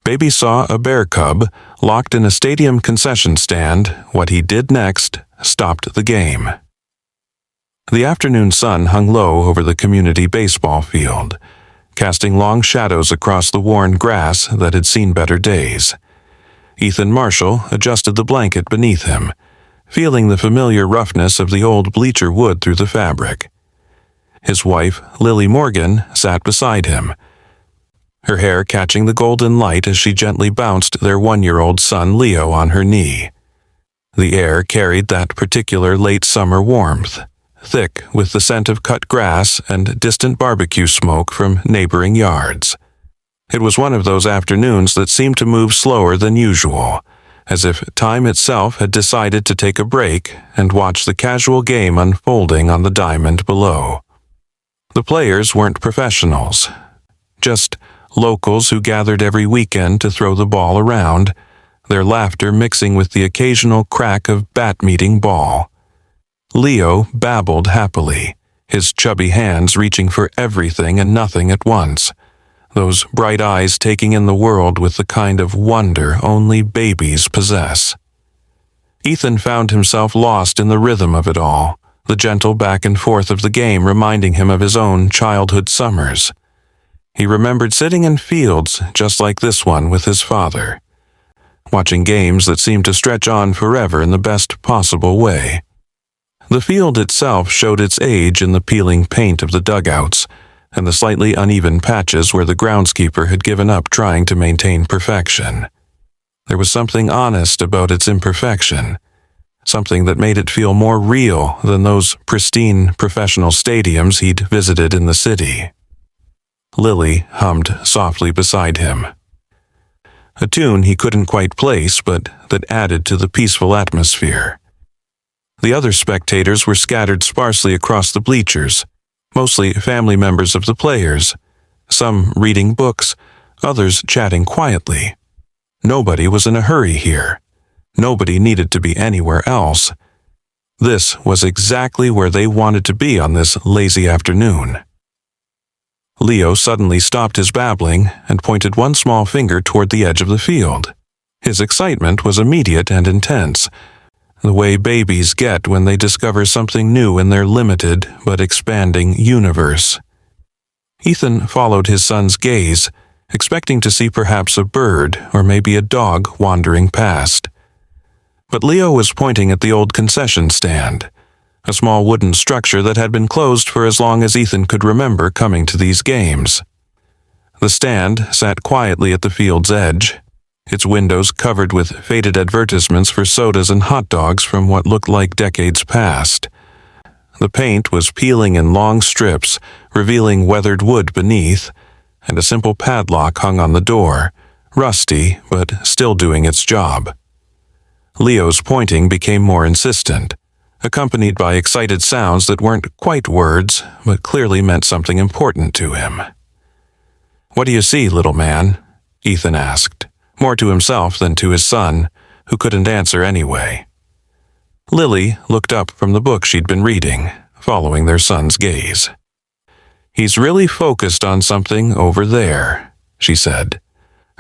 Baby saw a bear cub locked in a stadium concession stand. What he did next stopped the game. The afternoon sun hung low over the community baseball field, casting long shadows across the worn grass that had seen better days. Ethan Marshall adjusted the blanket beneath him, feeling the familiar roughness of the old bleacher wood through the fabric. His wife, Lily Morgan, sat beside him, her hair catching the golden light as she gently bounced their 1-year-old son Leo on her knee. The air carried that particular late summer warmth, thick with the scent of cut grass and distant barbecue smoke from neighboring yards. It was one of those afternoons that seemed to move slower than usual, as if time itself had decided to take a break and watch the casual game unfolding on the diamond below. The players weren't professionals, just locals who gathered every weekend to throw the ball around, their laughter mixing with the occasional crack of bat-meeting ball. Leo babbled happily, his chubby hands reaching for everything and nothing at once, those bright eyes taking in the world with the kind of wonder only babies possess. Ethan found himself lost in the rhythm of it all, the gentle back and forth of the game reminding him of his own childhood summers. He remembered sitting in fields just like this one with his father, watching games that seemed to stretch on forever in the best possible way. The field itself showed its age in the peeling paint of the dugouts and the slightly uneven patches where the groundskeeper had given up trying to maintain perfection. There was something honest about its imperfection, something that made it feel more real than those pristine professional stadiums he'd visited in the city. Lily hummed softly beside him, a tune he couldn't quite place but that added to the peaceful atmosphere. The other spectators were scattered sparsely across the bleachers, mostly family members of the players, some reading books, others chatting quietly. Nobody was in a hurry here. Nobody needed to be anywhere else. This was exactly where they wanted to be on this lazy afternoon. Leo suddenly stopped his babbling and pointed one small finger toward the edge of the field. His excitement was immediate and intense, the way babies get when they discover something new in their limited but expanding universe. Ethan followed his son's gaze, expecting to see perhaps a bird or maybe a dog wandering past. But Leo was pointing at the old concession stand, a small wooden structure that had been closed for as long as Ethan could remember coming to these games. The stand sat quietly at the field's edge, its windows covered with faded advertisements for sodas and hot dogs from what looked like decades past. The paint was peeling in long strips, revealing weathered wood beneath, and a simple padlock hung on the door, rusty but still doing its job. Leo's pointing became more insistent, accompanied by excited sounds that weren't quite words, but clearly meant something important to him. "What do you see, little man?" Ethan asked, more to himself than to his son, who couldn't answer anyway. Lily looked up from the book she'd been reading, following their son's gaze. "He's really focused on something over there," she said,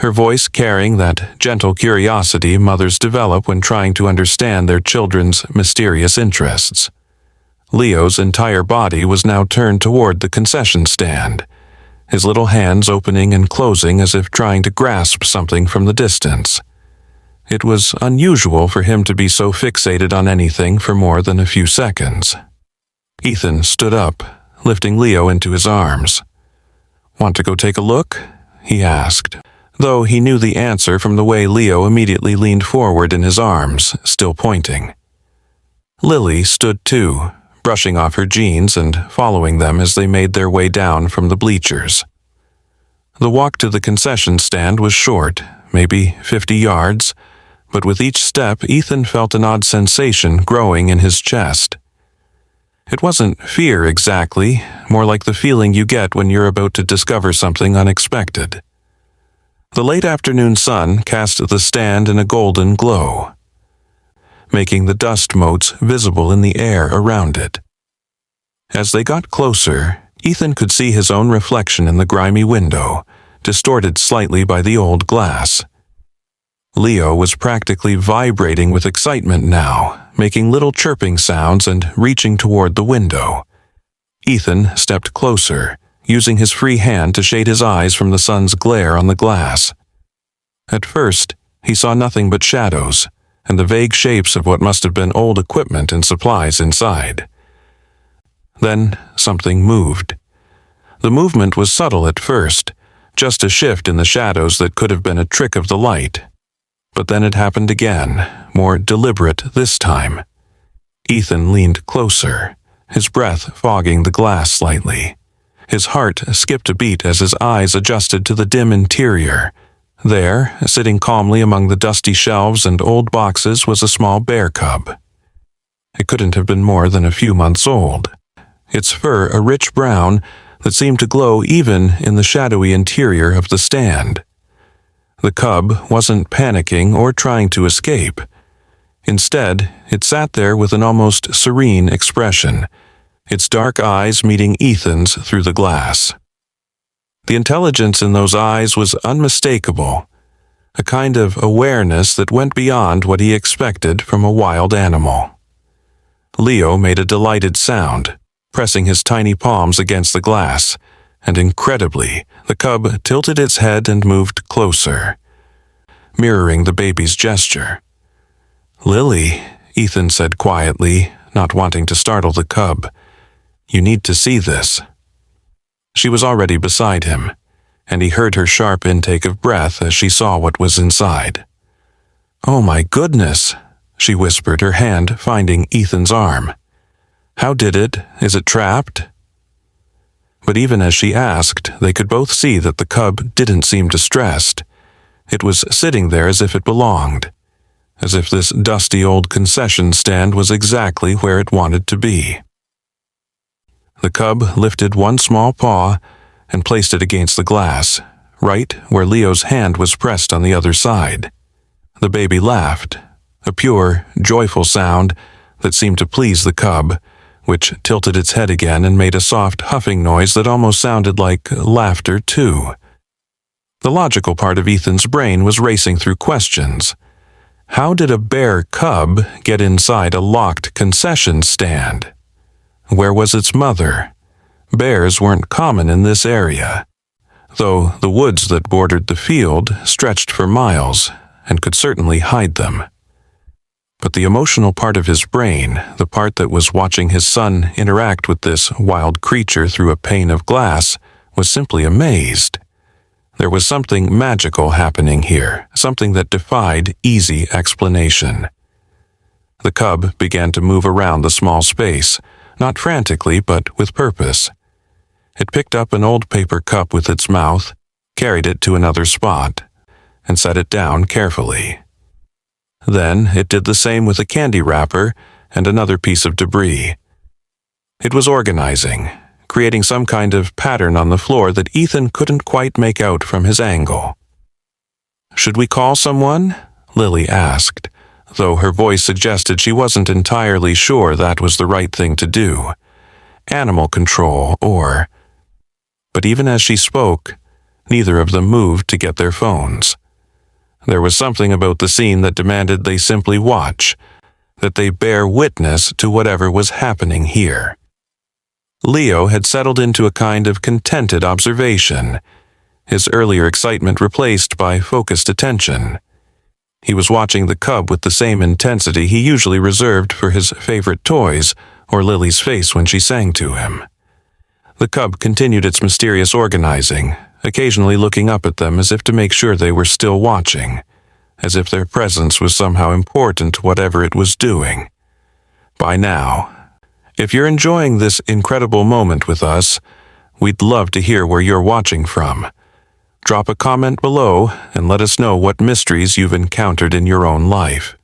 her voice carrying that gentle curiosity mothers develop when trying to understand their children's mysterious interests. Leo's entire body was now turned toward the concession stand, his little hands opening and closing as if trying to grasp something from the distance. It was unusual for him to be so fixated on anything for more than a few seconds. Ethan stood up, lifting Leo into his arms. "Want to go take a look?" he asked, though he knew the answer from the way Leo immediately leaned forward in his arms, still pointing. Lily stood too, brushing off her jeans and following them as they made their way down from the bleachers. The walk to the concession stand was short, maybe 50 yards, but with each step Ethan felt an odd sensation growing in his chest. It wasn't fear exactly, more like the feeling you get when you're about to discover something unexpected. The late afternoon sun cast the stand in a golden glow, making the dust motes visible in the air around it. As they got closer, Ethan could see his own reflection in the grimy window, distorted slightly by the old glass. Leo was practically vibrating with excitement now, making little chirping sounds and reaching toward the window. Ethan stepped closer, using his free hand to shade his eyes from the sun's glare on the glass. At first, he saw nothing but shadows and the vague shapes of what must have been old equipment and supplies inside. Then something moved. The movement was subtle at first, just a shift in the shadows that could have been a trick of the light. But then it happened again, more deliberate this time. Ethan leaned closer, his breath fogging the glass slightly. His heart skipped a beat as his eyes adjusted to the dim interior. There, sitting calmly among the dusty shelves and old boxes, was a small bear cub. It couldn't have been more than a few months old, its fur a rich brown that seemed to glow even in the shadowy interior of the stand. The cub wasn't panicking or trying to escape. Instead, it sat there with an almost serene expression, its dark eyes meeting Ethan's through the glass. The intelligence in those eyes was unmistakable, a kind of awareness that went beyond what he expected from a wild animal. Leo made a delighted sound, pressing his tiny palms against the glass, and incredibly, the cub tilted its head and moved closer, mirroring the baby's gesture. "Lily," Ethan said quietly, not wanting to startle the cub, "you need to see this." She was already beside him, and he heard her sharp intake of breath as she saw what was inside. "Oh my goodness," she whispered, her hand finding Ethan's arm. "How did it? Is it trapped?" But even as she asked, they could both see that the cub didn't seem distressed. It was sitting there as if it belonged, as if this dusty old concession stand was exactly where it wanted to be. The cub lifted one small paw and placed it against the glass, right where Leo's hand was pressed on the other side. The baby laughed, a pure, joyful sound that seemed to please the cub, which tilted its head again and made a soft huffing noise that almost sounded like laughter too. The logical part of Ethan's brain was racing through questions. How did a bear cub get inside a locked concession stand? Where was its mother? Bears weren't common in this area, though the woods that bordered the field stretched for miles and could certainly hide them. But the emotional part of his brain, the part that was watching his son interact with this wild creature through a pane of glass, was simply amazed. There was something magical happening here, something that defied easy explanation. The cub began to move around the small space, not frantically but with purpose. It picked up an old paper cup with its mouth, carried it to another spot, and set it down carefully. Then it did the same with a candy wrapper and another piece of debris. It was organizing, creating some kind of pattern on the floor that Ethan couldn't quite make out from his angle. "Should we call someone?" Lily asked, though her voice suggested she wasn't entirely sure that was the right thing to do. Animal control or... But even as she spoke, neither of them moved to get their phones. There was something about the scene that demanded they simply watch, that they bear witness to whatever was happening here. Leo had settled into a kind of contented observation, his earlier excitement replaced by focused attention. He was watching the cub with the same intensity he usually reserved for his favorite toys or Lily's face when she sang to him. The cub continued its mysterious organizing, occasionally looking up at them as if to make sure they were still watching, as if their presence was somehow important to whatever it was doing. By now, if you're enjoying this incredible moment with us, we'd love to hear where you're watching from. Drop a comment below and let us know what mysteries you've encountered in your own life.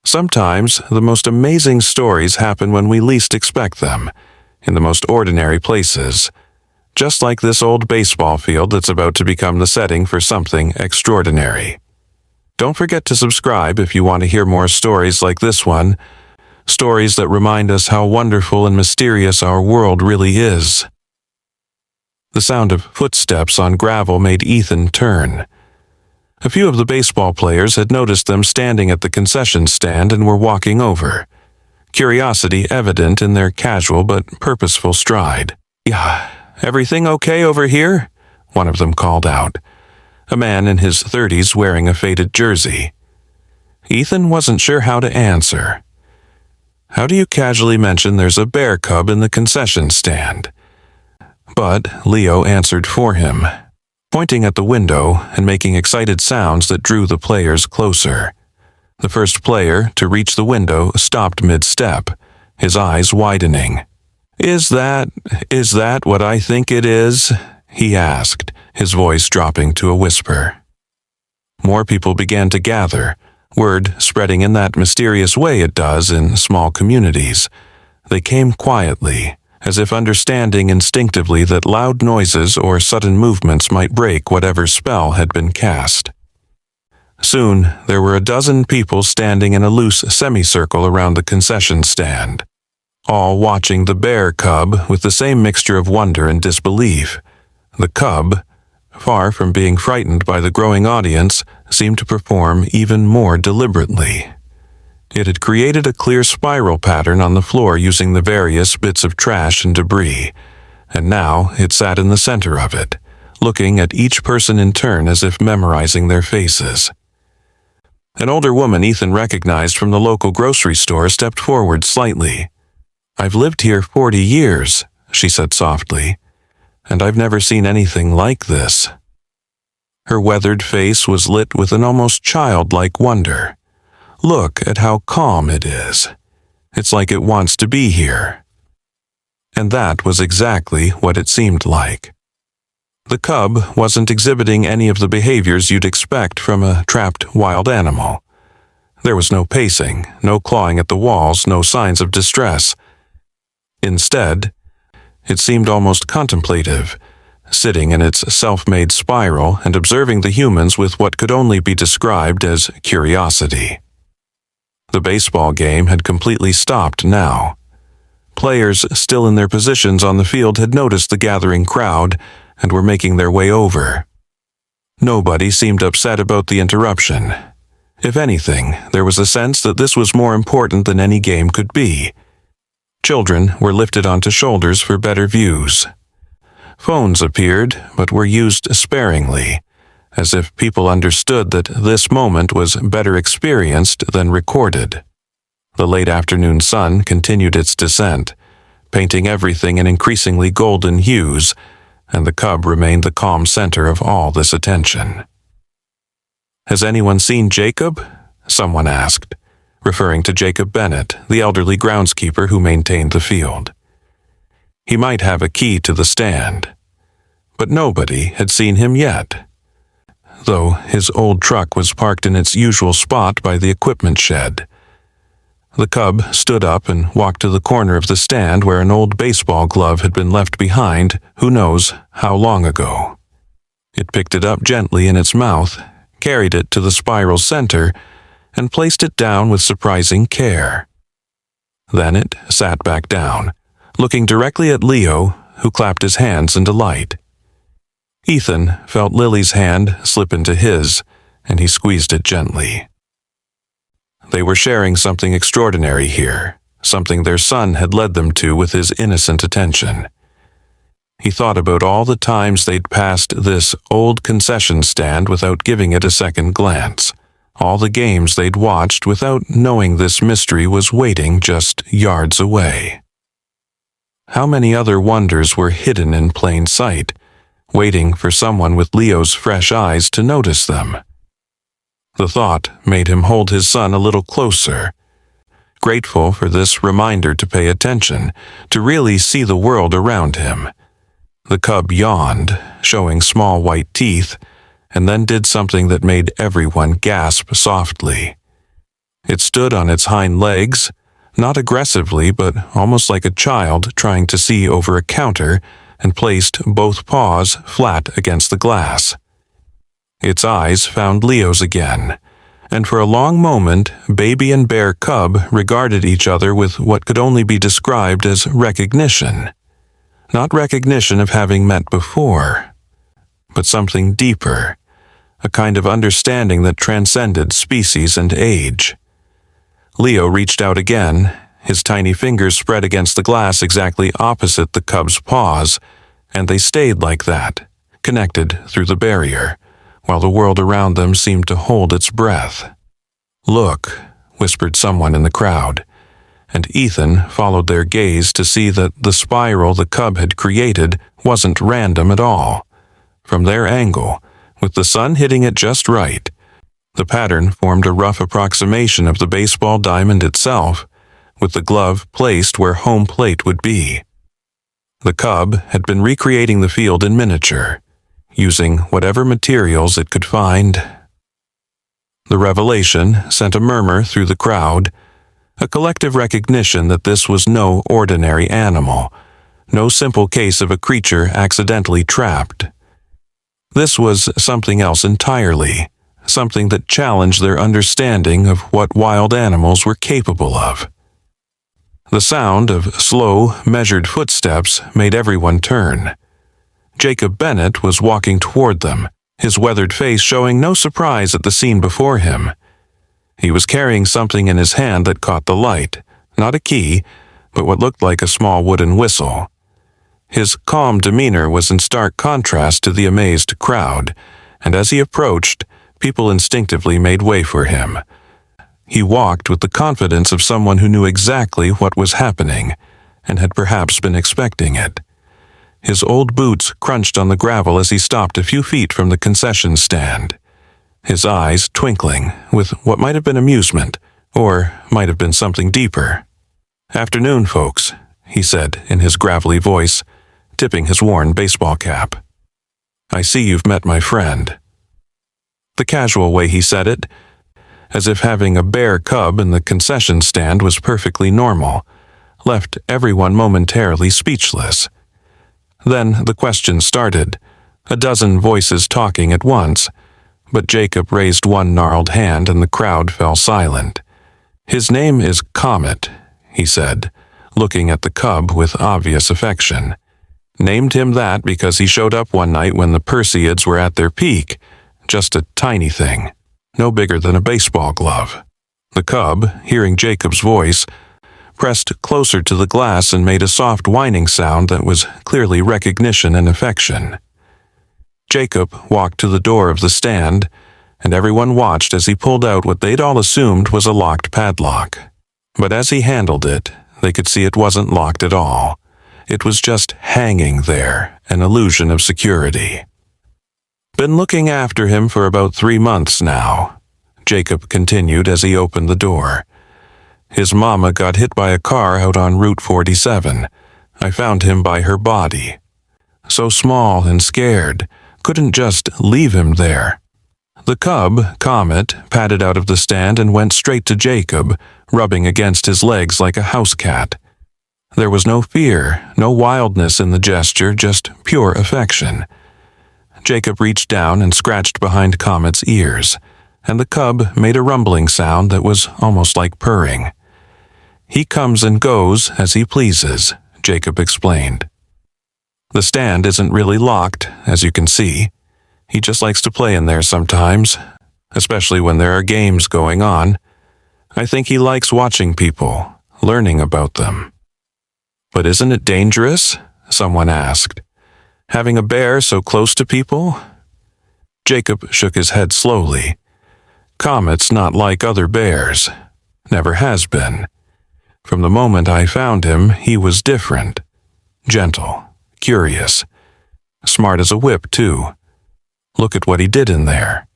Sometimes the most amazing stories happen when we least expect them, in the most ordinary places, just like this old baseball field that's about to become the setting for something extraordinary. Don't forget to subscribe if you want to hear more stories like this one, stories that remind us how wonderful and mysterious our world really is. The sound of footsteps on gravel made Ethan turn. A few of the baseball players had noticed them standing at the concession stand and were walking over, curiosity evident in their casual but purposeful stride. "Yeah, everything okay over here?" one of them called out, a man in his 30s wearing a faded jersey. Ethan wasn't sure how to answer. How do you casually mention there's a bear cub in the concession stand? But Leo answered for him, pointing at the window and making excited sounds that drew the players closer. The first player to reach the window stopped mid-step, his eyes widening. Is that what I think it is?" he asked, his voice dropping to a whisper. More people began to gather, word spreading in that mysterious way it does in small communities. They came quietly, as if understanding instinctively that loud noises or sudden movements might break whatever spell had been cast. Soon, there were a dozen people standing in a loose semicircle around the concession stand, all watching the bear cub with the same mixture of wonder and disbelief. The cub, far from being frightened by the growing audience, seemed to perform even more deliberately. It had created a clear spiral pattern on the floor using the various bits of trash and debris, and now it sat in the center of it, looking at each person in turn as if memorizing their faces. An older woman Ethan recognized from the local grocery store stepped forward slightly. "I've lived here 40 years, she said softly, "and I've never seen anything like this." Her weathered face was lit with an almost childlike wonder. "Look at how calm it is. It's like it wants to be here." And that was exactly what it seemed like. The cub wasn't exhibiting any of the behaviors you'd expect from a trapped wild animal. There was no pacing, no clawing at the walls, no signs of distress. Instead, it seemed almost contemplative, sitting in its self-made spiral and observing the humans with what could only be described as curiosity. The baseball game had completely stopped now. Players still in their positions on the field had noticed the gathering crowd and were making their way over. Nobody seemed upset about the interruption. If anything, there was a sense that this was more important than any game could be. Children were lifted onto shoulders for better views. Phones appeared, but were used sparingly, as if people understood that this moment was better experienced than recorded. The late afternoon sun continued its descent, painting everything in increasingly golden hues, and the cub remained the calm center of all this attention. "Has anyone seen Jacob?" someone asked, referring to Jacob Bennett, the elderly groundskeeper who maintained the field. He might have a key to the stand, but nobody had seen him yet, though his old truck was parked in its usual spot by the equipment shed. The cub stood up and walked to the corner of the stand where an old baseball glove had been left behind, who knows how long ago. It picked it up gently in its mouth, carried it to the spiral center, and placed it down with surprising care. Then it sat back down, looking directly at Leo, who clapped his hands in delight. Ethan felt Lily's hand slip into his, and he squeezed it gently. They were sharing something extraordinary here, something their son had led them to with his innocent attention. He thought about all the times they'd passed this old concession stand without giving it a second glance, all the games they'd watched without knowing this mystery was waiting just yards away. How many other wonders were hidden in plain sight, waiting for someone with Leo's fresh eyes to notice them? The thought made him hold his son a little closer, grateful for this reminder to pay attention, to really see the world around him. The cub yawned, showing small white teeth, and then did something that made everyone gasp softly. It stood on its hind legs, not aggressively but almost like a child trying to see over a counter, and placed both paws flat against the glass. Its eyes found Leo's again, and for a long moment baby and bear cub regarded each other with what could only be described as recognition. Not recognition of having met before, but something deeper, a kind of understanding that transcended species and age. Leo reached out again, his tiny fingers spread against the glass exactly opposite the cub's paws, and they stayed like that, connected through the barrier, while the world around them seemed to hold its breath. "Look," whispered someone in the crowd, and Ethan followed their gaze to see that the spiral the cub had created wasn't random at all. From their angle, with the sun hitting it just right, the pattern formed a rough approximation of the baseball diamond itself, with the glove placed where home plate would be. The cub had been recreating the field in miniature, using whatever materials it could find. The revelation sent a murmur through the crowd, a collective recognition that this was no ordinary animal, no simple case of a creature accidentally trapped. This was something else entirely, something that challenged their understanding of what wild animals were capable of. The sound of slow, measured footsteps made everyone turn. Jacob Bennett was walking toward them, his weathered face showing no surprise at the scene before him. He was carrying something in his hand that caught the light, not a key, but what looked like a small wooden whistle. His calm demeanor was in stark contrast to the amazed crowd, and as he approached, people instinctively made way for him. He walked with the confidence of someone who knew exactly what was happening, and had perhaps been expecting it. His old boots crunched on the gravel as he stopped a few feet from the concession stand, his eyes twinkling with what might have been amusement, or might have been something deeper. "Afternoon, folks," he said in his gravelly voice, tipping his worn baseball cap. "I see you've met my friend." The casual way he said it, as if having a bear cub in the concession stand was perfectly normal, left everyone momentarily speechless. Then the question started, a dozen voices talking at once, but Jacob raised one gnarled hand and the crowd fell silent. "His name is Comet," he said, looking at the cub with obvious affection. "Named him that because he showed up one night when the Perseids were at their peak, just a tiny thing, no bigger than a baseball glove." The cub, hearing Jacob's voice, pressed closer to the glass and made a soft whining sound that was clearly recognition and affection. Jacob walked to the door of the stand, and everyone watched as he pulled out what they'd all assumed was a locked padlock. But as he handled it, they could see it wasn't locked at all. It was just hanging there, an illusion of security. "Been looking after him for about 3 months now," Jacob continued as he opened the door. "His mama got hit by a car out on Route 47. I found him by her body. So small and scared, couldn't just leave him there." The cub, Comet, padded out of the stand and went straight to Jacob, rubbing against his legs like a house cat. There was no fear, no wildness in the gesture, just pure affection. Jacob reached down and scratched behind Comet's ears, and the cub made a rumbling sound that was almost like purring. "He comes and goes as he pleases," Jacob explained. "The stand isn't really locked, as you can see. He just likes to play in there sometimes, especially when there are games going on. I think he likes watching people, learning about them." "But isn't it dangerous?" someone asked. "Having a bear so close to people?" Jacob shook his head slowly. "Comet's not like other bears. Never has been. From the moment I found him, he was different. Gentle, curious, smart as a whip, too. Look at what he did in there."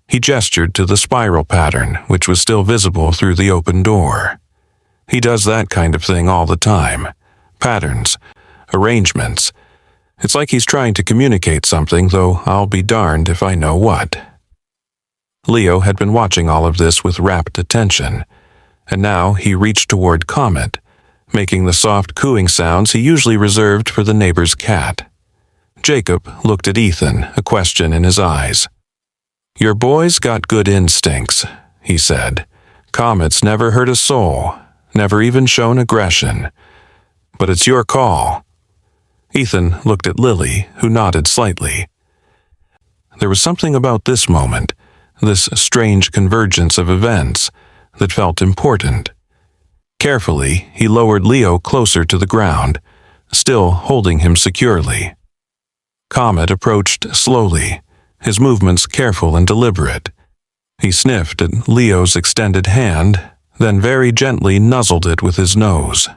He gestured to the spiral pattern, which was still visible through the open door. "He does that kind of thing all the time. Patterns, arrangements. It's like he's trying to communicate something, though I'll be darned if I know what." Leo had been watching all of this with rapt attention, and now he reached toward Comet, making the soft cooing sounds he usually reserved for the neighbor's cat. Jacob looked at Ethan, a question in his eyes. "Your boy's got good instincts," he said. "Comet's never hurt a soul, never even shown aggression. But it's your call." Ethan looked at Lily, who nodded slightly. There was something about this moment, this strange convergence of events, that felt important. Carefully, he lowered Leo closer to the ground, still holding him securely. Comet approached slowly, his movements careful and deliberate. He sniffed at Leo's extended hand, then very gently nuzzled it with his nose.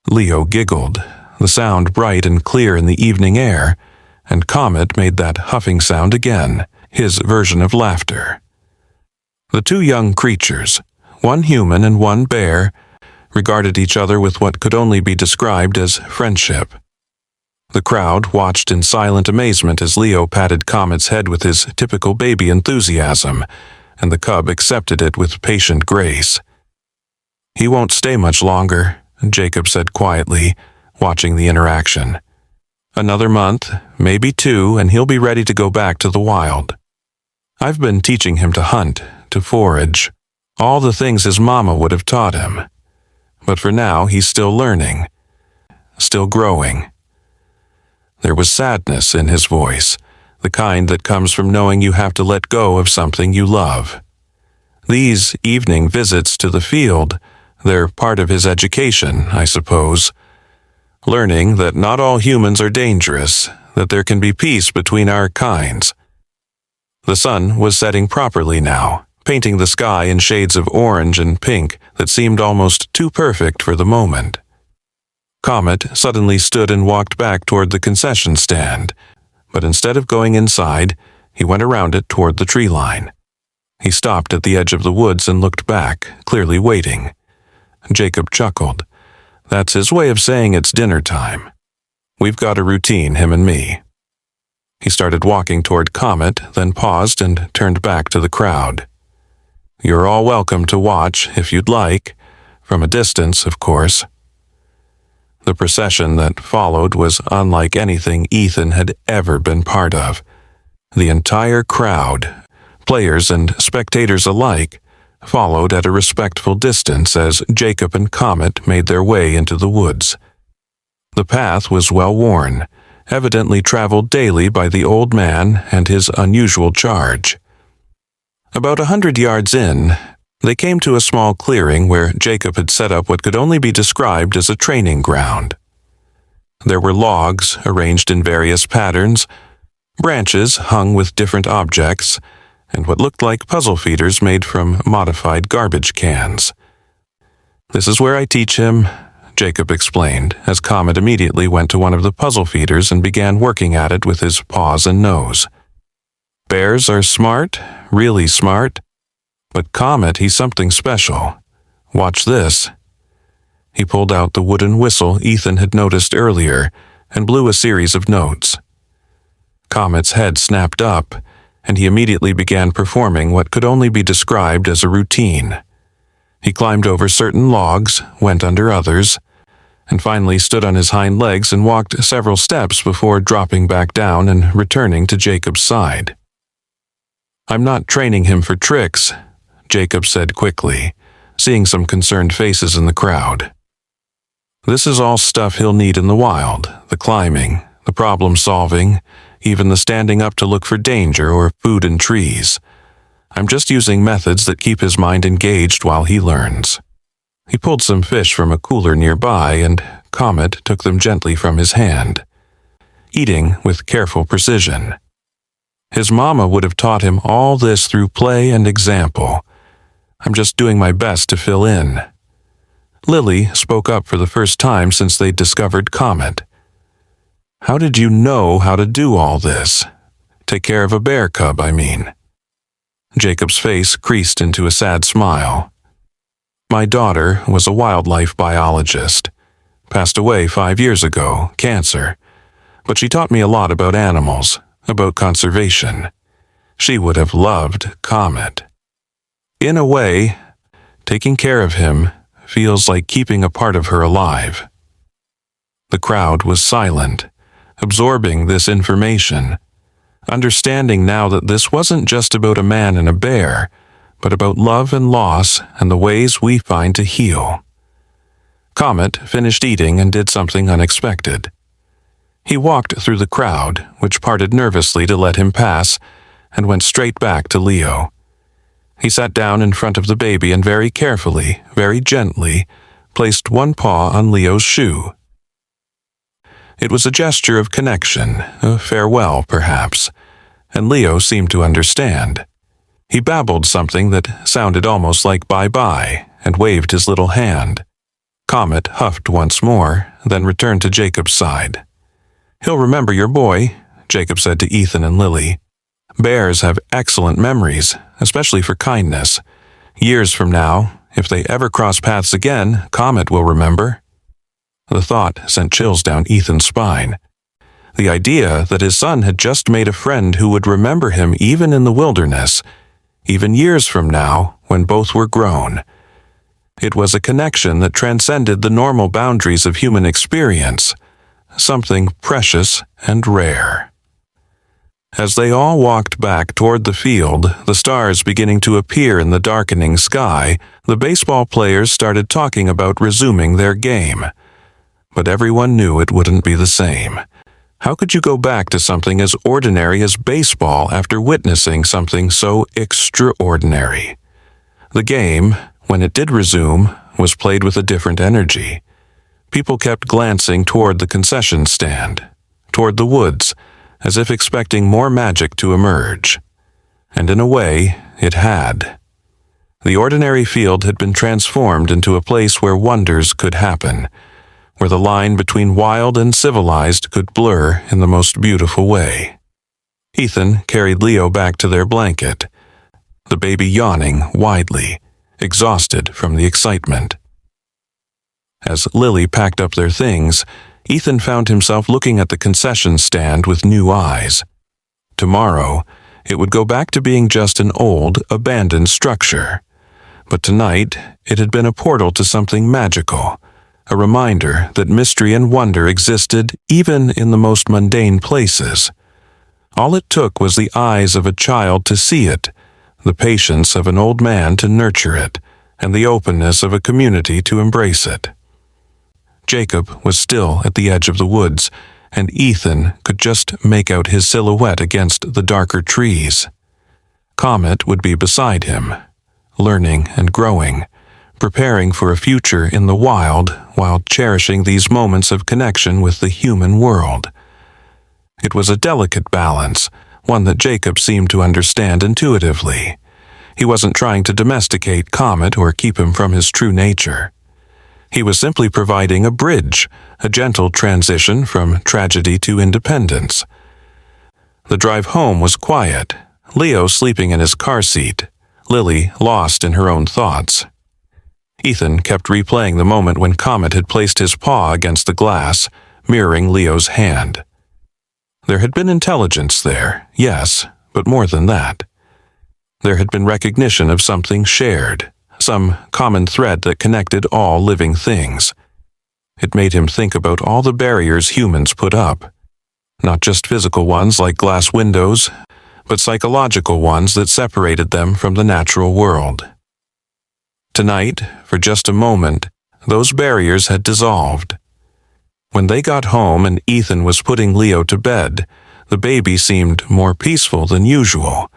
Leo giggled, the sound bright and clear in the evening air, and Comet made that huffing sound again, his version of laughter. The two young creatures, one human and one bear, regarded each other with what could only be described as friendship. The crowd watched in silent amazement as Leo patted Comet's head with his typical baby enthusiasm, and the cub accepted it with patient grace. "He won't stay much longer," Jacob said quietly, watching the interaction. "Another month, maybe 2, and he'll be ready to go back to the wild. I've been teaching him to hunt, to forage, all the things his mama would have taught him. But for now, he's still learning, still growing." There was sadness in his voice, the kind that comes from knowing you have to let go of something you love. These evening visits to the field, they're part of his education, I suppose. Learning that not all humans are dangerous, that there can be peace between our kinds. The sun was setting properly now, painting the sky in shades of orange and pink that seemed almost too perfect for the moment. Comet suddenly stood and walked back toward the concession stand, but instead of going inside, he went around it toward the tree line. He stopped at the edge of the woods and looked back, clearly waiting. Jacob chuckled. That's his way of saying it's dinner time. We've got a routine, him and me. He started walking toward Comet, then paused and turned back to the crowd. You're all welcome to watch, if you'd like, from a distance, of course. The procession that followed was unlike anything Ethan had ever been part of. The entire crowd, players and spectators alike, followed at a respectful distance as Jacob and Comet made their way into the woods. The path was well worn, evidently traveled daily by the old man and his unusual charge. About 100 yards in, they came to a small clearing where Jacob had set up what could only be described as a training ground. There were logs arranged in various patterns, branches hung with different objects, and what looked like puzzle feeders made from modified garbage cans. This is where I teach him, Jacob explained, as Comet immediately went to one of the puzzle feeders and began working at it with his paws and nose. Bears are smart, really smart, but Comet, he's something special. Watch this. He pulled out the wooden whistle Ethan had noticed earlier and blew a series of notes. Comet's head snapped up, and he immediately began performing what could only be described as a routine. He climbed over certain logs, went under others, and finally stood on his hind legs and walked several steps before dropping back down and returning to Jacob's side. I'm not training him for tricks, Jacob said quickly, seeing some concerned faces in the crowd. This is all stuff he'll need in the wild, the climbing, the problem-solving, even the standing up to look for danger or food in trees. I'm just using methods that keep his mind engaged while he learns. He pulled some fish from a cooler nearby, and Comet took them gently from his hand, eating with careful precision. His mama would have taught him all this through play and example. I'm just doing my best to fill in. Lily spoke up for the first time since they'd discovered Comet. How did you know how to do all this? Take care of a bear cub, I mean. Jacob's face creased into a sad smile. My daughter was a wildlife biologist. Passed away 5 years ago, cancer. But she taught me a lot about animals, about conservation. She would have loved Comet. In a way, taking care of him feels like keeping a part of her alive. The crowd was silent, absorbing this information, understanding now that this wasn't just about a man and a bear, but about love and loss and the ways we find to heal. Comet finished eating and did something unexpected. He walked through the crowd, which parted nervously to let him pass, and went straight back to Leo. He sat down in front of the baby and very carefully, very gently, placed one paw on Leo's shoe. It was a gesture of connection, a farewell perhaps, and Leo seemed to understand. He babbled something that sounded almost like bye-bye and waved his little hand. Comet huffed once more, then returned to Jacob's side. "He'll remember your boy," Jacob said to Ethan and Lily. "Bears have excellent memories, especially for kindness. Years from now, if they ever cross paths again, Comet will remember." The thought sent chills down Ethan's spine. The idea that his son had just made a friend who would remember him even in the wilderness, even years from now when both were grown. It was a connection that transcended the normal boundaries of human experience, something precious and rare. As they all walked back toward the field, the stars beginning to appear in the darkening sky, the baseball players started talking about resuming their game. But everyone knew it wouldn't be the same. How could you go back to something as ordinary as baseball after witnessing something so extraordinary? The game, when it did resume, was played with a different energy. People kept glancing toward the concession stand, toward the woods, as if expecting more magic to emerge. And in a way, it had. The ordinary field had been transformed into a place where wonders could happen, where the line between wild and civilized could blur in the most beautiful way. Ethan carried Leo back to their blanket, the baby yawning widely, exhausted from the excitement. As Lily packed up their things, Ethan found himself looking at the concession stand with new eyes. Tomorrow, it would go back to being just an old, abandoned structure. But tonight, it had been a portal to something magical, a reminder that mystery and wonder existed even in the most mundane places. All it took was the eyes of a child to see it, the patience of an old man to nurture it, and the openness of a community to embrace it. Jacob was still at the edge of the woods, and Ethan could just make out his silhouette against the darker trees. Comet would be beside him, learning and growing, preparing for a future in the wild while cherishing these moments of connection with the human world. It was a delicate balance, one that Jacob seemed to understand intuitively. He wasn't trying to domesticate Comet or keep him from his true nature. He was simply providing a bridge, a gentle transition from tragedy to independence. The drive home was quiet, Leo sleeping in his car seat, Lily lost in her own thoughts. Ethan kept replaying the moment when Comet had placed his paw against the glass, mirroring Leo's hand. There had been intelligence there, yes, but more than that. There had been recognition of something shared, some common thread that connected all living things. It made him think about all the barriers humans put up, not just physical ones like glass windows, but psychological ones that separated them from the natural world. Tonight, for just a moment, those barriers had dissolved. When they got home and Ethan was putting Leo to bed, the baby seemed more peaceful than usual,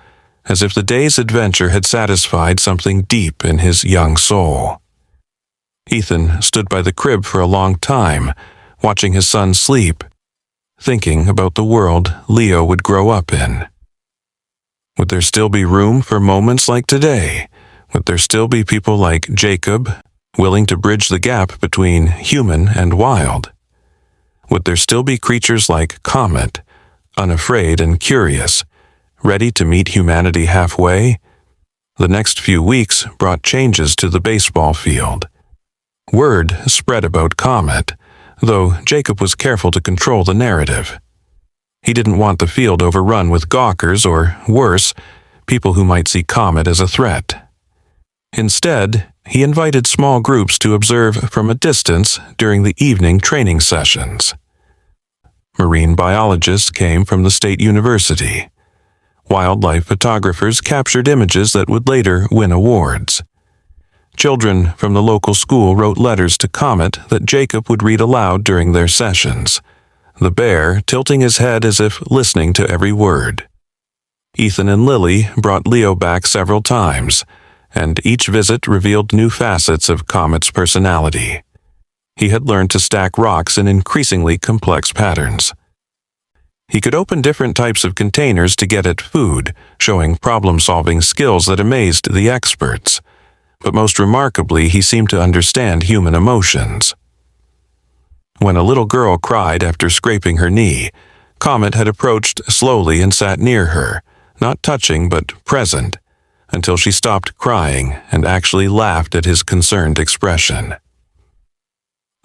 as if the day's adventure had satisfied something deep in his young soul. Ethan stood by the crib for a long time, watching his son sleep, thinking about the world Leo would grow up in. Would there still be room for moments like today? Would there still be people like Jacob, willing to bridge the gap between human and wild? Would there still be creatures like Comet, unafraid and curious, ready to meet humanity halfway? The next few weeks brought changes to the baseball field. Word spread about Comet, though Jacob was careful to control the narrative. He didn't want the field overrun with gawkers or, worse, people who might see Comet as a threat. Instead, he invited small groups to observe from a distance during the evening training sessions. Marine biologists came from the state university. Wildlife photographers captured images that would later win awards. Children from the local school wrote letters to Comet that Jacob would read aloud during their sessions, the bear tilting his head as if listening to every word. Ethan and Lily brought Leo back several times, and each visit revealed new facets of Comet's personality. He had learned to stack rocks in increasingly complex patterns. He could open different types of containers to get at food, showing problem-solving skills that amazed the experts. But most remarkably, he seemed to understand human emotions. When a little girl cried after scraping her knee, Comet had approached slowly and sat near her, not touching but present, until she stopped crying and actually laughed at his concerned expression.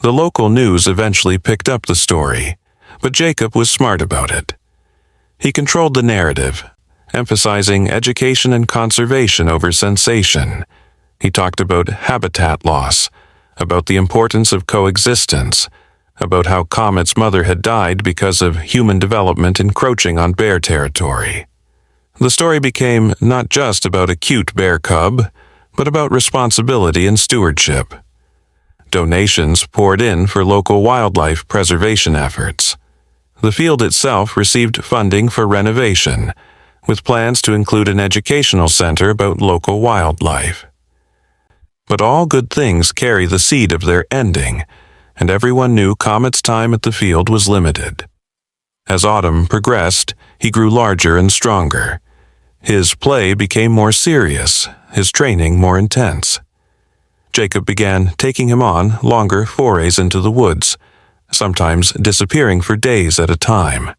The local news eventually picked up the story, but Jacob was smart about it. He controlled the narrative, emphasizing education and conservation over sensation. He talked about habitat loss, about the importance of coexistence, about how Comet's mother had died because of human development encroaching on bear territory. The story became not just about a cute bear cub, but about responsibility and stewardship. Donations poured in for local wildlife preservation efforts. The field itself received funding for renovation, with plans to include an educational center about local wildlife. But all good things carry the seed of their ending, and everyone knew Comet's time at the field was limited. As autumn progressed, he grew larger and stronger. His play became more serious, his training more intense. Jacob began taking him on longer forays into the woods, sometimes disappearing for days at a time.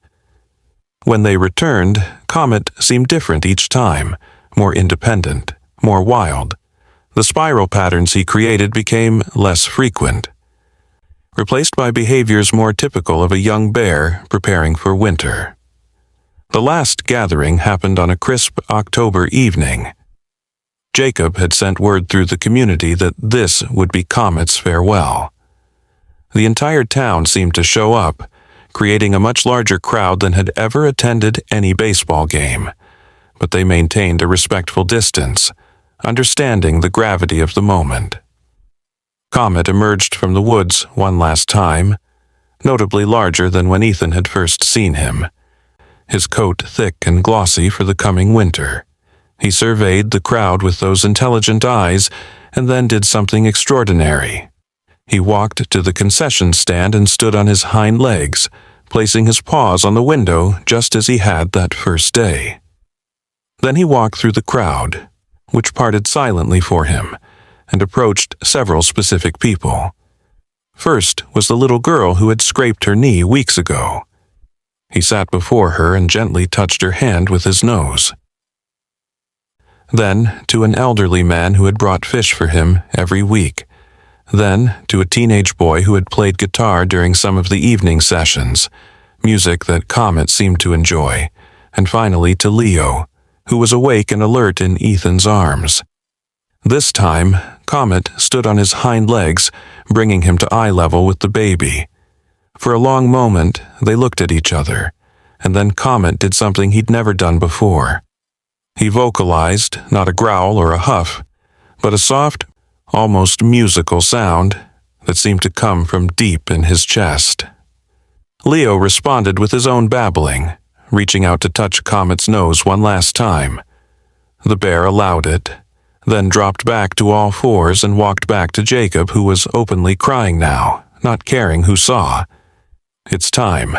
When they returned, Comet seemed different each time, more independent, more wild. The spiral patterns he created became less frequent, replaced by behaviors more typical of a young bear preparing for winter. The last gathering happened on a crisp October evening. Jacob had sent word through the community that this would be Comet's farewell. The entire town seemed to show up, creating a much larger crowd than had ever attended any baseball game, but they maintained a respectful distance, understanding the gravity of the moment. Comet emerged from the woods one last time, notably larger than when Ethan had first seen him, his coat thick and glossy for the coming winter. He surveyed the crowd with those intelligent eyes and then did something extraordinary. He walked to the concession stand and stood on his hind legs, placing his paws on the window just as he had that first day. Then he walked through the crowd, which parted silently for him, and approached several specific people. First was the little girl who had scraped her knee weeks ago. He sat before her and gently touched her hand with his nose. Then to an elderly man who had brought fish for him every week. Then to a teenage boy who had played guitar during some of the evening sessions, music that Comet seemed to enjoy, and finally to Leo, who was awake and alert in Ethan's arms. This time, Comet stood on his hind legs, bringing him to eye level with the baby. For a long moment, they looked at each other, and then Comet did something he'd never done before. He vocalized, not a growl or a huff, but a soft, almost musical sound that seemed to come from deep in his chest. Leo responded with his own babbling, reaching out to touch Comet's nose one last time. The bear allowed it, then dropped back to all fours and walked back to Jacob, who was openly crying now, not caring who saw. "It's time,"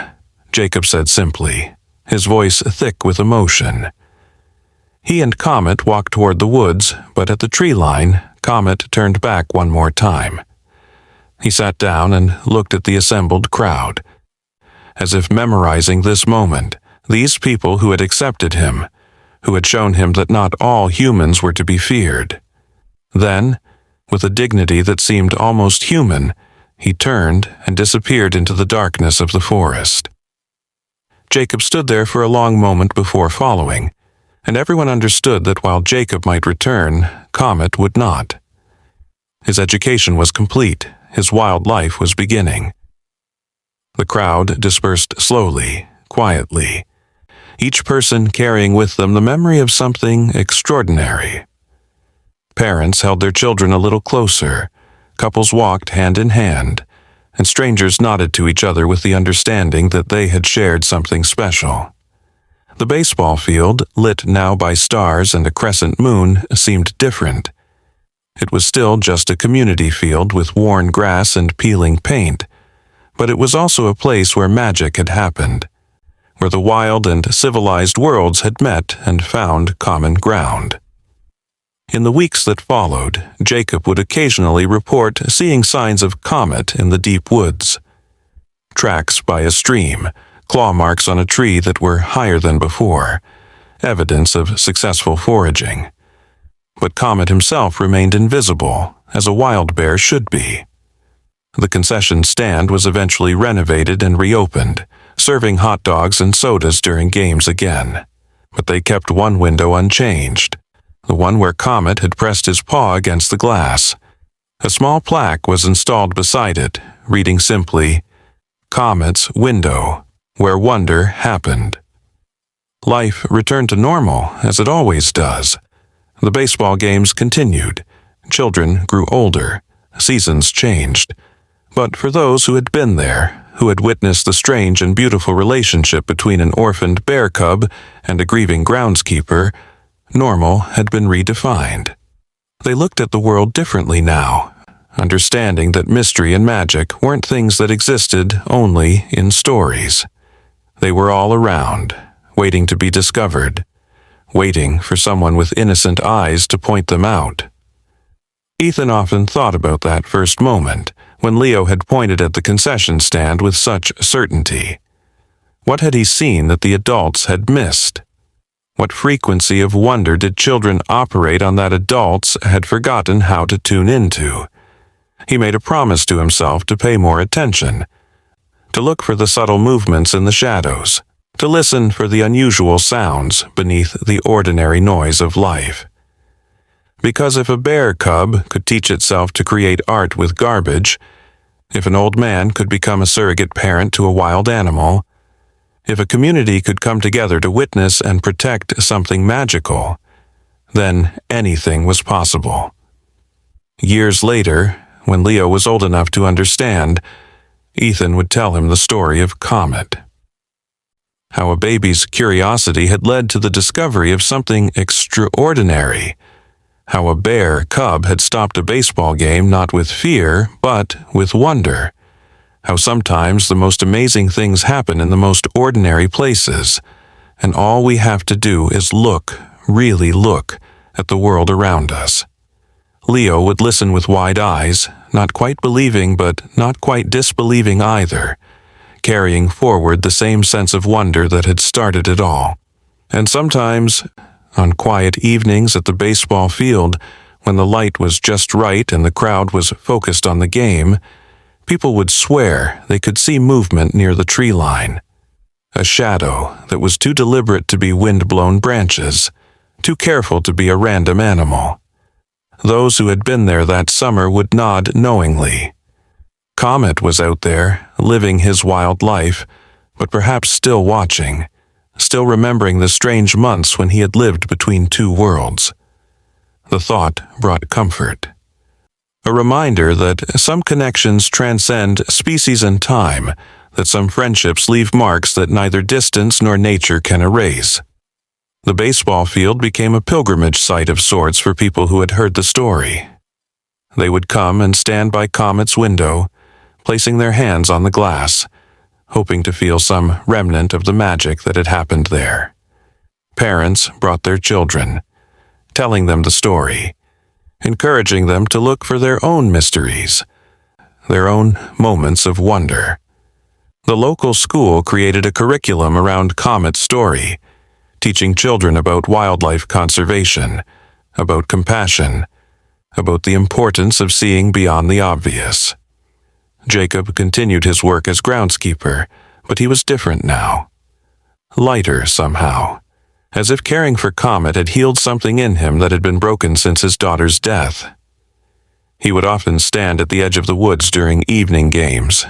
Jacob said simply, his voice thick with emotion. He and Comet walked toward the woods, but at the tree line, Comet turned back one more time. He sat down and looked at the assembled crowd, as if memorizing this moment, these people who had accepted him, who had shown him that not all humans were to be feared. Then, with a dignity that seemed almost human, he turned and disappeared into the darkness of the forest. Jacob stood there for a long moment before following, and everyone understood that while Jacob might return, Comet would not. His education was complete, his wild life was beginning. The crowd dispersed slowly, quietly, each person carrying with them the memory of something extraordinary. Parents held their children a little closer, couples walked hand in hand, and strangers nodded to each other with the understanding that they had shared something special. The baseball field, lit now by stars and a crescent moon, seemed different. It was still just a community field with worn grass and peeling paint, but it was also a place where magic had happened, where the wild and civilized worlds had met and found common ground. In the weeks that followed, Jacob would occasionally report seeing signs of Comet in the deep woods. Tracks by a stream, claw marks on a tree that were higher than before, evidence of successful foraging. But Comet himself remained invisible, as a wild bear should be. The concession stand was eventually renovated and reopened, serving hot dogs and sodas during games again. But they kept one window unchanged, the one where Comet had pressed his paw against the glass. A small plaque was installed beside it, reading simply, "Comet's Window, where wonder happened." Life returned to normal, as it always does. The baseball games continued. Children grew older. Seasons changed. But for those who had been there, who had witnessed the strange and beautiful relationship between an orphaned bear cub and a grieving groundskeeper, normal had been redefined. They looked at the world differently now, understanding that mystery and magic weren't things that existed only in stories. They were all around, waiting to be discovered, waiting for someone with innocent eyes to point them out. Ethan often thought about that first moment, when Leo had pointed at the concession stand with such certainty. What had he seen that the adults had missed? What frequency of wonder did children operate on that adults had forgotten how to tune into? He made a promise to himself to pay more attention, to look for the subtle movements in the shadows, to listen for the unusual sounds beneath the ordinary noise of life. Because if a bear cub could teach itself to create art with garbage, if an old man could become a surrogate parent to a wild animal, if a community could come together to witness and protect something magical, then anything was possible. Years later, when Leo was old enough to understand, Ethan would tell him the story of Comet. How a baby's curiosity had led to the discovery of something extraordinary. How a bear cub had stopped a baseball game not with fear, but with wonder. How sometimes the most amazing things happen in the most ordinary places, and all we have to do is look, really look, at the world around us. Leo would listen with wide eyes, not quite believing but not quite disbelieving either, carrying forward the same sense of wonder that had started it all. And sometimes, on quiet evenings at the baseball field, when the light was just right and the crowd was focused on the game, people would swear they could see movement near the tree line. A shadow that was too deliberate to be wind-blown branches, too careful to be a random animal. Those who had been there that summer would nod knowingly. Comet was out there, living his wild life, but perhaps still watching, still remembering the strange months when he had lived between two worlds. The thought brought comfort. A reminder that some connections transcend species and time, that some friendships leave marks that neither distance nor nature can erase. The baseball field became a pilgrimage site of sorts for people who had heard the story. They would come and stand by Comet's window, placing their hands on the glass, hoping to feel some remnant of the magic that had happened there. Parents brought their children, telling them the story, encouraging them to look for their own mysteries, their own moments of wonder. The local school created a curriculum around Comet's story, teaching children about wildlife conservation, about compassion, about the importance of seeing beyond the obvious. Jacob continued his work as groundskeeper, but he was different now. Lighter somehow, as if caring for Comet had healed something in him that had been broken since his daughter's death. He would often stand at the edge of the woods during evening games,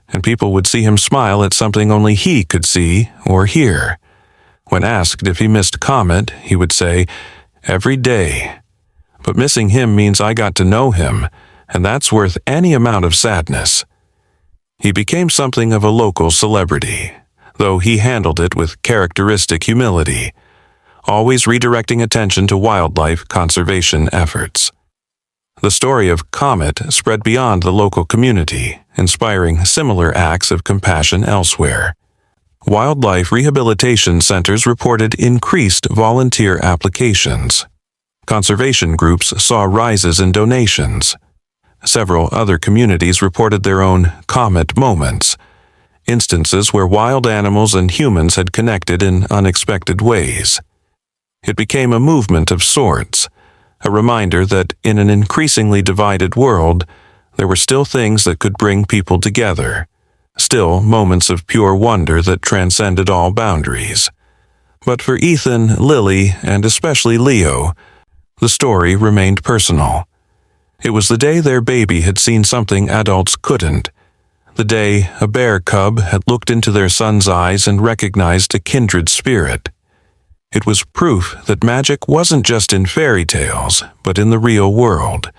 and people would see him smile at something only he could see or hear. When asked if he missed Comet, he would say, "Every day. But missing him means I got to know him, and that's worth any amount of sadness." He became something of a local celebrity, though he handled it with characteristic humility, always redirecting attention to wildlife conservation efforts. The story of Comet spread beyond the local community, inspiring similar acts of compassion elsewhere. Wildlife rehabilitation centers reported increased volunteer applications. Conservation groups saw rises in donations. Several other communities reported their own Comet moments, instances where wild animals and humans had connected in unexpected ways. It became a movement of sorts, a reminder that in an increasingly divided world, there were still things that could bring people together, still moments of pure wonder that transcended all boundaries. But for Ethan, Lily, and especially Leo, the story remained personal. It was the day their baby had seen something adults couldn't, the day a bear cub had looked into their son's eyes and recognized a kindred spirit. It was proof that magic wasn't just in fairy tales, but in the real world,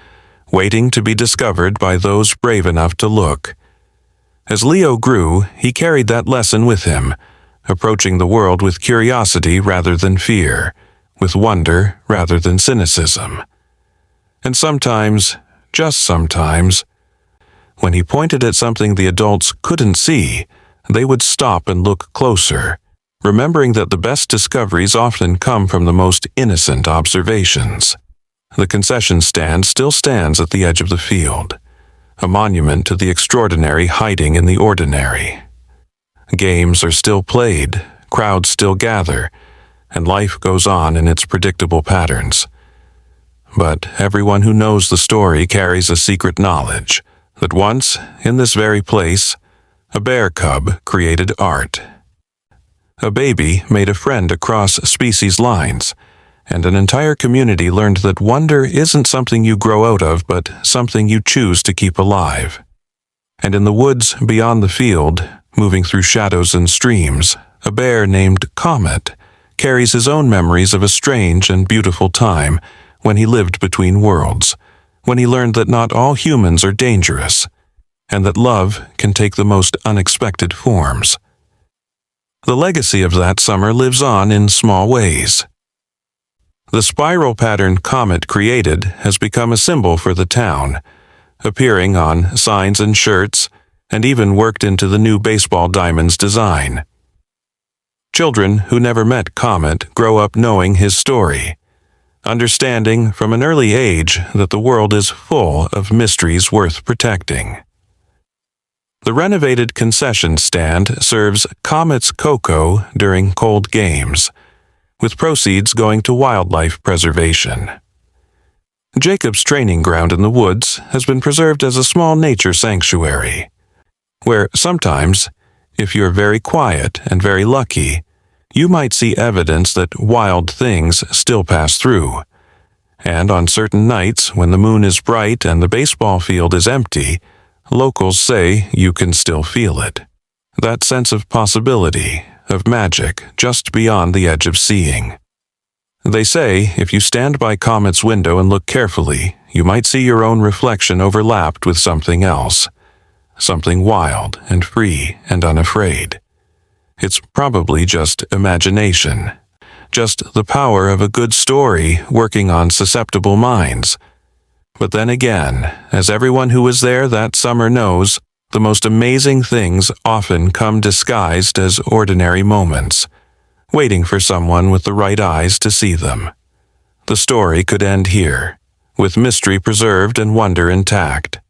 waiting to be discovered by those brave enough to look. As Leo grew, he carried that lesson with him, approaching the world with curiosity rather than fear, with wonder rather than cynicism. And sometimes, just sometimes, when he pointed at something the adults couldn't see, they would stop and look closer, remembering that the best discoveries often come from the most innocent observations. The concession stand still stands at the edge of the field, a monument to the extraordinary hiding in the ordinary. Games are still played, crowds still gather, and life goes on in its predictable patterns. But everyone who knows the story carries a secret knowledge that once, in this very place, a bear cub created art. A baby made a friend across species lines, and an entire community learned that wonder isn't something you grow out of, but something you choose to keep alive. And in the woods beyond the field, moving through shadows and streams, a bear named Comet carries his own memories of a strange and beautiful time when he lived between worlds, when he learned that not all humans are dangerous, and that love can take the most unexpected forms. The legacy of that summer lives on in small ways. The spiral pattern Comet created has become a symbol for the town, appearing on signs and shirts, and even worked into the new baseball diamond's design. Children who never met Comet grow up knowing his story, understanding from an early age that the world is full of mysteries worth protecting. The renovated concession stand serves Comet's cocoa during cold games, with proceeds going to wildlife preservation. Jacob's training ground in the woods has been preserved as a small nature sanctuary, where sometimes, if you're very quiet and very lucky, you might see evidence that wild things still pass through. And on certain nights when the moon is bright and the baseball field is empty, locals say you can still feel it. That sense of possibility, of magic, just beyond the edge of seeing. They say if you stand by Comet's window and look carefully, you might see your own reflection overlapped with something else, something wild and free and unafraid. It's probably just imagination, just the power of a good story working on susceptible minds. But then again, as everyone who was there that summer knows, the most amazing things often come disguised as ordinary moments, waiting for someone with the right eyes to see them. The story could end here, with mystery preserved and wonder intact.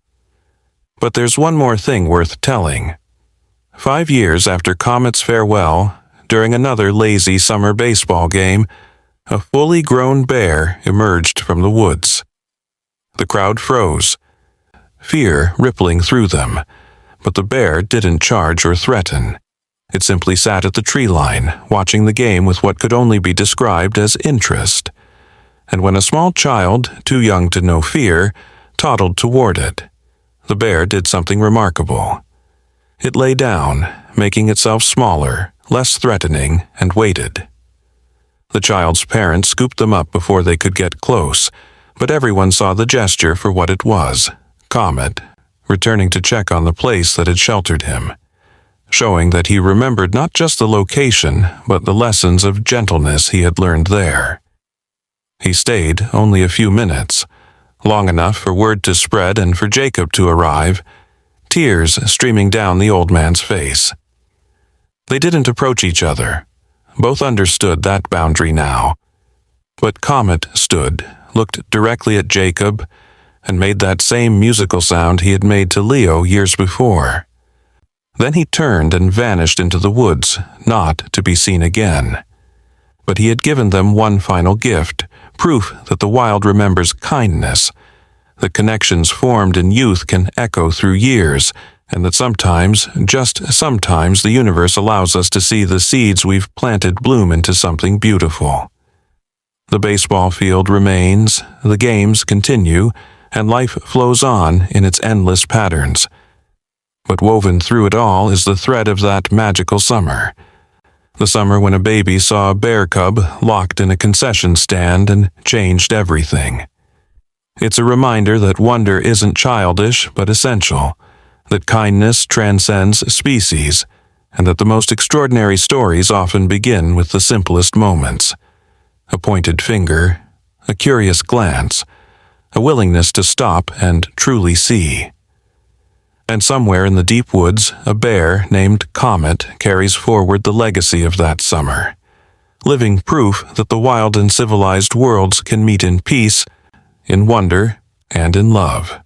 But there's one more thing worth telling. 5 years after Comet's farewell, during another lazy summer baseball game, a fully grown bear emerged from the woods. The crowd froze, fear rippling through them, but the bear didn't charge or threaten. It simply sat at the tree line, watching the game with what could only be described as interest. And when a small child, too young to know fear, toddled toward it, the bear did something remarkable. It lay down, making itself smaller, less threatening, and waited. The child's parents scooped them up before they could get close, but everyone saw the gesture for what it was: Comet, returning to check on the place that had sheltered him, showing that he remembered not just the location, but the lessons of gentleness he had learned there. He stayed only a few minutes, long enough for word to spread and for Jacob to arrive, tears streaming down the old man's face. They didn't approach each other. Both understood that boundary now. But Comet stood, looked directly at Jacob, and made that same musical sound he had made to Leo years before. Then he turned and vanished into the woods, not to be seen again. But he had given them one final gift, proof that the wild remembers kindness, that connections formed in youth can echo through years, and that sometimes, just sometimes, the universe allows us to see the seeds we've planted bloom into something beautiful. The baseball field remains, the games continue, and life flows on in its endless patterns. But woven through it all is the thread of that magical summer. The summer when a baby saw a bear cub locked in a concession stand and changed everything. It's a reminder that wonder isn't childish but essential, that kindness transcends species, and that the most extraordinary stories often begin with the simplest moments. A pointed finger, a curious glance, a willingness to stop and truly see. And somewhere in the deep woods, a bear named Comet carries forward the legacy of that summer, living proof that the wild and civilized worlds can meet in peace, in wonder, and in love.